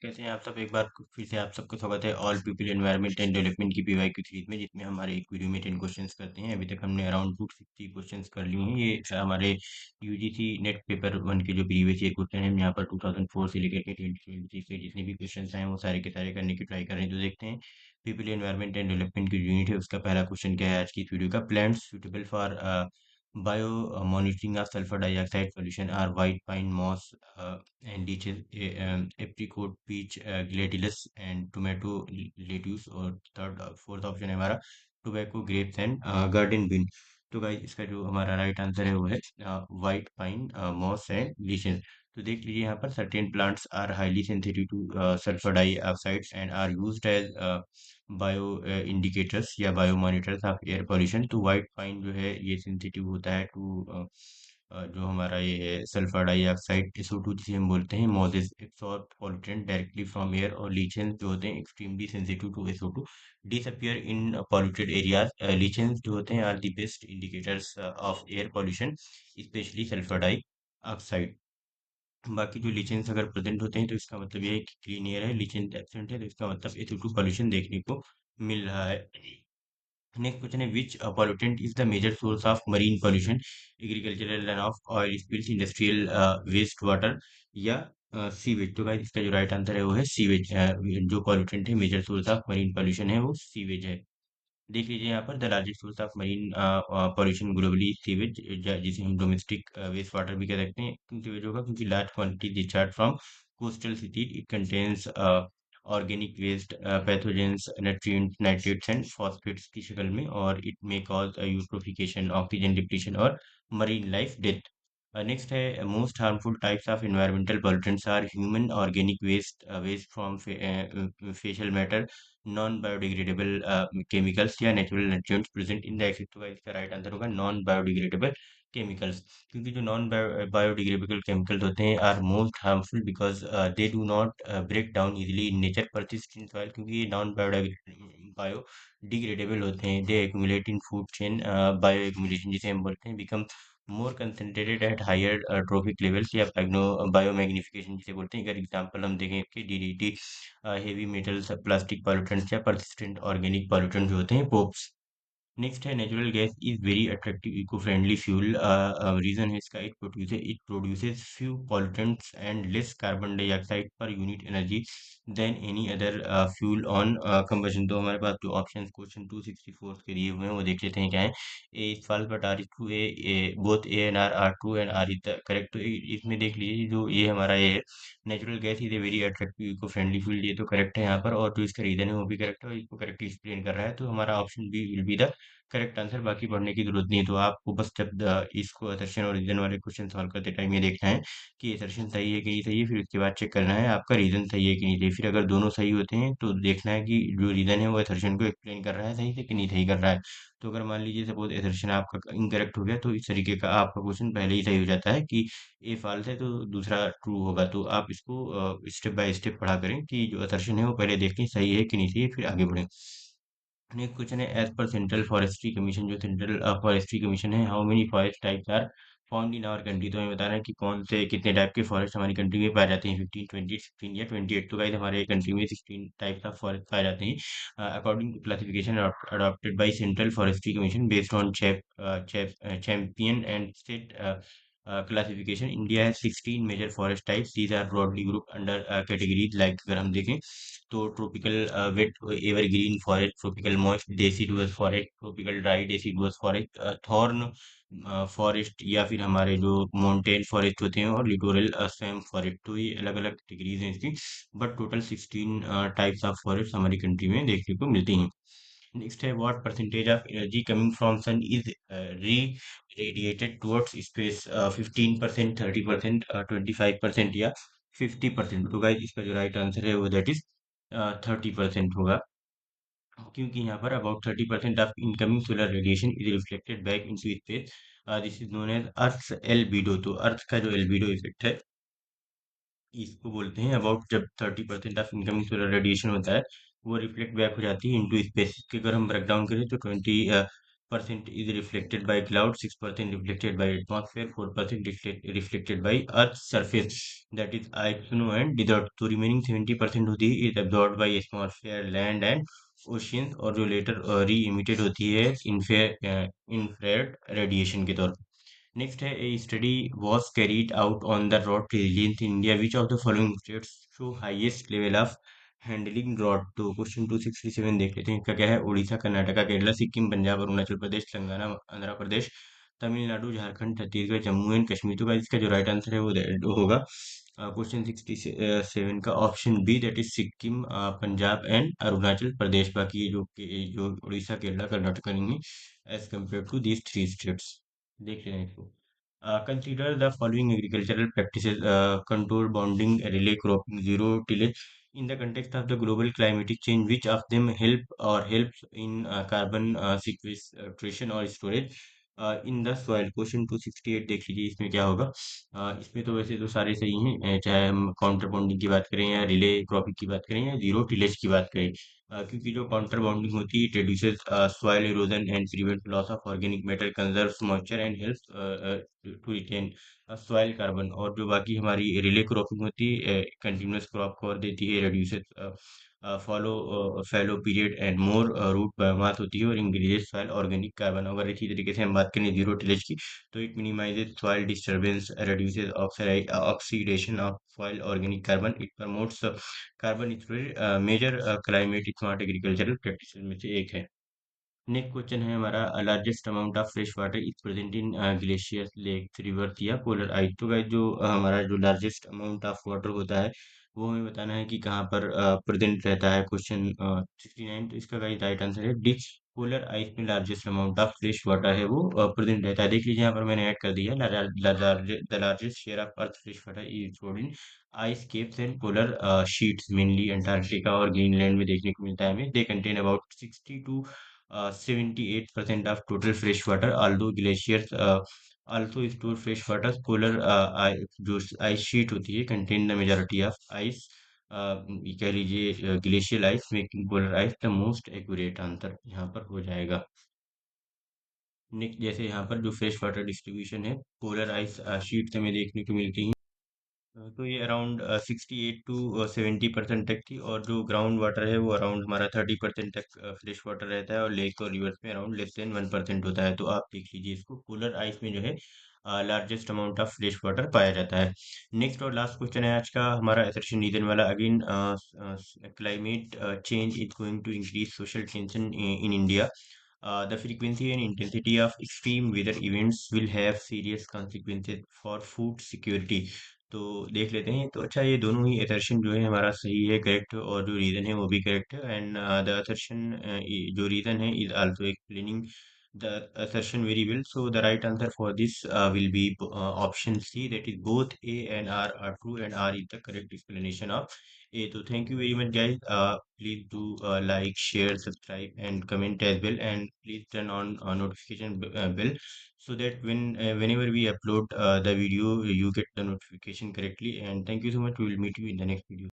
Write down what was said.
कैसे हैं आप सब। एक बार फिर से आप सबका स्वागत है all people environment and development की पीवाईक्यू सीरीज में, जिसमें हमारे एक वीडियो में 10 क्वेश्चंस करते हैं। अभी तक हमने अराउंड 260 क्वेश्चंस कर लिए हैं। ये हमारे यूजीसी नेट पेपर वन के जो प्रीवियस ईयर क्वेश्चन हैं, हम यहाँ पर 2004 से लेकर के 2023 के जितने भी क्वेश्चन आए हैं वो सारे के सारे करने की ट्राई कर रहे हैं। तो देखते हैं पीपल एनवायरनमेंट एंड डेवलपमेंट की यूनिट है, उसका पहला क्वेश्चन क्या है आज की इस वीडियो का। Plants suitable for bio monitoring of sulfur dioxide pollution are white pine, moss, and lychee, apricot, peach, gladiola and tomato lettuce। और थर्ड फोर्थ ऑप्शन है हमारा tobacco, grapes and garden bean. तो गाइस इसका जो हमारा right answer है वो है white pine, moss and lichens. तो देख लीजिए यहाँ पर certain plants are highly sensitive to sulphur dioxides and are used as bio indicators या bio monitors of air pollution. तो वाइट पाइन जो है ये सेंसिटिव होता है टू जो हमारा ये है सल्फर डाइऑक्साइड SO2 जिसे हम बोलते हैं। Mosses absorb pollutant directly from air, और लीचेंस जो होते हैं extremely sensitive to SO2 disappear in polluted areas. Lichens जो होते हैं are the best indicators of air pollution, specially sulphur dioxide. बाकी जो लीचेंस अगर प्रेजेंट होते हैं तो इसका मतलब ये है कि क्लीन एयर है, लीचेंस एब्सेंट है तो इसका मतलब SO2 पॉल्यूशन देखने को मिल रहा है। नेक्स्ट क्वेश्चन है which pollutant is the major source of marine pollution, agricultural run off, oil spills, industrial waste water या सीवेज। तो गाइस इसका जो राइट आंसर है वो है सीवेज। जो पॉल्यूटेंट है major source of marine pollution है वो सीवेज है। देख लीजिए यहाँ पर the largest source of marine pollution globally sewage, जिसे हम डोमेस्टिक वेस्ट वाटर भी कह सकते हैं। क्यों सीवेज होगा? क्योंकि large quantity discharge from coastal city, it contains organic waste, pathogens, nutrients, nitrates and phosphates की शक्ल में, और it may cause eutrophication, oxygen depletion और मरीन लाइफ डेथ। नेक्स्ट है most harmful types of environmental pollutants are human organic waste, waste from facial matter, non biodegradable chemicals या natural nutrients present in the exist. तो इसका right answer होगा non biodegradable chemicals. क्योंकि जो non biodegradable chemicals होते हैं are most harmful because they do not break down easily in nature, persist in soil. क्योंकि ये नॉन बायोडिग्रेडेबल होते हैं, they accumulate in food chain, bio accumulation जिसे हम बोलते हैं, become more concentrated at higher trophic levels या biomagnification जिसे बोलते हैं। अगर एग्जांपल हम देखें कि DDT, heavy metals, plastic pollutants या परसिस्टेंट ऑर्गेनिक पॉल्यूटेंट जो होते हैं पोप्स। नेक्स्ट है natural gas is very attractive eco friendly fuel. Reason है इसका it produces few pollutants and less carbon dioxide per unit energy than any other fuel on combustion. तो हमारे पास जो option question 264 के दिए हुए हैं वो देख लेते हैं क्या है। A is false but R is true, A both A and R are true and R is the correct. तो इसमें देख लीजिए जो ये हमारा ये है natural gas is a very attractive eco friendly fuel, ये तो करेक्ट है यहाँ पर, और जो इसका रीजन है वो भी करेक्ट है और इसको करेक्टली एक्सप्लेन कर रहा है। तो हमारा option B will be the correct answer. बाकी पढ़ने की जरूरत नहीं है, तो आपको बस जब इसको असर्शन और रीजन वाले क्वेश्चन सॉल्व करते टाइम ये देखना है कि असर्शन सही है कि नहीं सही है, फिर उसके बाद चेक करना है आपका रीजन सही है कि नहीं सही। फिर अगर दोनों सही होते हैं तो देखना है कि जो रीजन है वो असर्शन को एक्सप्लेन कर रहा है सही से कि नहीं सही कर रहा है। तो अगर मान लीजिए सपोज असर्शन आपका इनकरेक्ट हो गया तो इस तरीके का आपका क्वेश्चन पहले ही सही हो जाता है कि ए फॉल्स है तो दूसरा ट्रू होगा। तो आप इसको स्टेप बाय स्टेप पढ़ा करें कि जो असर्शन है वो पहले देखें सही है कि नहीं सही है, फिर आगे बढ़ें। नेक्स्ट क्वेश्चन है as per central forestry commission, जो सेंट्रल फॉरेस्ट्री कमीशन है, how many forest types are found in our country. तो हमें बताना है कि कौन से कितने टाइप के फॉरेस्ट हमारी कंट्री में पाए जाते हैं, 15, 20, 16 या 28। तो गाइस हमारे कंट्री में 16 टाइप्स ऑफ फॉरेस्ट पाए जाते हैं according to classification adopted by central forestry commission based on Champion and state classification. India has 16 major forest types. These are broadly grouped under categories like अगर हम देखें तो tropical wet evergreen forest, tropical moist deciduous forest, tropical dry deciduous forest, thorn forest, या फिर हमारे जो mountain forest होते हैं, और लिटोरल स्वैम्प फॉरेस्ट। तो ये अलग अलग कैटेगरीज हैं इसकी, but total 16 types of forest हमारी कंट्री में देखने को मिलती हैं। नेक्स्ट है what percentage of energy coming from sun is re radiated towards space, 15%, 30%, 25% या 50%। तो गाइस इसका जो राइट आंसर है वो दैट इज 30% होगा। क्योंकि यहाँ पर about 30% of incoming solar radiation is reflected back into space, this is known as earth albedo. तो अर्थ का जो एल्बिडो इफेक्ट है इसको बोलते हैं अबाउट जब 30% ऑफ इनकमिंग सोलर रेडिएशन होता है वो रिफ्लेक्ट बैक हो जाती है इनटू स्पेस। के अगर हम ब्रेक डाउन करें तो 20 percent is reflected by cloud, 6% reflected by atmosphere, 4% reflected by Earth's surface, that is ice, snow, and desert. तो remaining 70% होती है is absorbed by atmosphere, land and oceans, और जो later re-emitted होती है infrared radiation के तौर पे. Next है a study was carried out on the drought resilience in India. Which of the following states show highest level of handling drought? तो question 267 देख लेते हैं. इसका क्या है? उड़ीसा, कर्नाटका, केरला, सिक्किम, पंजाब, अरुणाचल प्रदेश, तेलंगाना, आंध्र प्रदेश, तमिलनाडु, झारखंड, छत्तीसगढ़, जम्मू एंड कश्मीर. तो गाइस इसका जो राइट आंसर है वो होगा क्वेश्चन 67 का option B, that is Sikkim, Punjab and Arunachal Pradesh. बाकी ये जो उड़ीसा, केरला, कर्नाटका नहीं है as compare to these three states. देख लेना इसको. Consider the following agricultural practices: contour bonding, relay cropping, zero tillage. In the context of the global climatic change, which of them helps in carbon sequestration or storage in the soil? Question 268 देख लीजिए, इसमें क्या होगा. इसमें तो वैसे तो सारे सही हैं, चाहे हम काउंटर बॉन्डिंग की बात करें या रिले क्रॉपिंग की बात करें या जीरो टिलेज की बात करें. क्योंकि जो काउंटर बॉन्डिंग होती है, it reduces soil erosion and prevent loss of organic matter, conserves moisture and helps to retain soil carbon. और जो बाकी हमारी रिले क्रॉपिंग होती है, कंटिन्यूअस क्रॉप कवर देती है, reduces fallow period and more root biomass होती है, और इंक्रीजेस सॉइल ऑर्गेनिक कार्बन. अगर इसी तरीके से हम बात करें जीरो टिलेज की, तो it minimises soil disturbance, reduces oxidation of soil organic carbon, it promotes carbon storage. Major climate smart agricultural practices में से एक है. नेक्स्ट क्वेश्चन है हमारा, largest amount of fresh water is present in glaciers, lakes, rivers या polar ice. तो guys जो हमारा जो लार्जेस्ट अमाउंट ऑफ वाटर होता है, वो हमें बताना है कि कहाँ पर प्रेजेंट रहता है. क्वेश्चन 69. तो इसका गाइस राइट आंसर है डी. पोलर आइस में largest amount of fresh water है वो प्रेजेंट रहता है. देख लीजिए यहाँ पर मैंने ऐड कर दिया, the largest share of earth fresh water is stored in ice keeps and polar sheets, mainly Antarctica और ग्रीनलैंड में देखने को मिलता है हमें. They contain about 60 to 78% of total fresh water. Although glaciers also store fresh water, polar जो ice sheet होती है contain the majority of ice. ये कह लीजिए glacial ice, making polar ice the most accurate answer यहाँ पर हो जाएगा. नेक्स्ट, जैसे यहाँ पर जो फ्रेश वाटर डिस्ट्रीब्यूशन है पोलर आइस शीट हमें देखने को मिलती है. तो ये अराउंड 68 to 70% तक थी, और जो ग्राउंड वाटर है वो अराउंड हमारा 30% तक फ्रेश वाटर रहता है, और लेक और रिवर्स में अराउंड लेस देन 1% होता है. तो आप देख लीजिए इसको, पोलर आइस में जो है largest amount of fresh water पाया जाता है. नेक्स्ट और लास्ट क्वेश्चन है आज का हमारा असर्शन रीजन वाला. Again, climate change is going to increase social tension in India. The frequency and intensity of extreme weather events will have serious consequences for food security. तो देख लेते हैं. तो अच्छा, ये दोनों ही assertion जो है हमारा सही है, करेक्ट, और जो रीजन है वो भी करेक्ट है. एंड द assertion जो रीजन है is also explaining the assertion very well. So the right answer for this will be option C, that is both A and R are true, and R is the correct explanation of A. So thank you very much, guys. Please do like, share, subscribe, and comment as well, and please turn on notification bell, so that whenever we upload the video, you get the notification correctly. And thank you so much. We will meet you in the next video.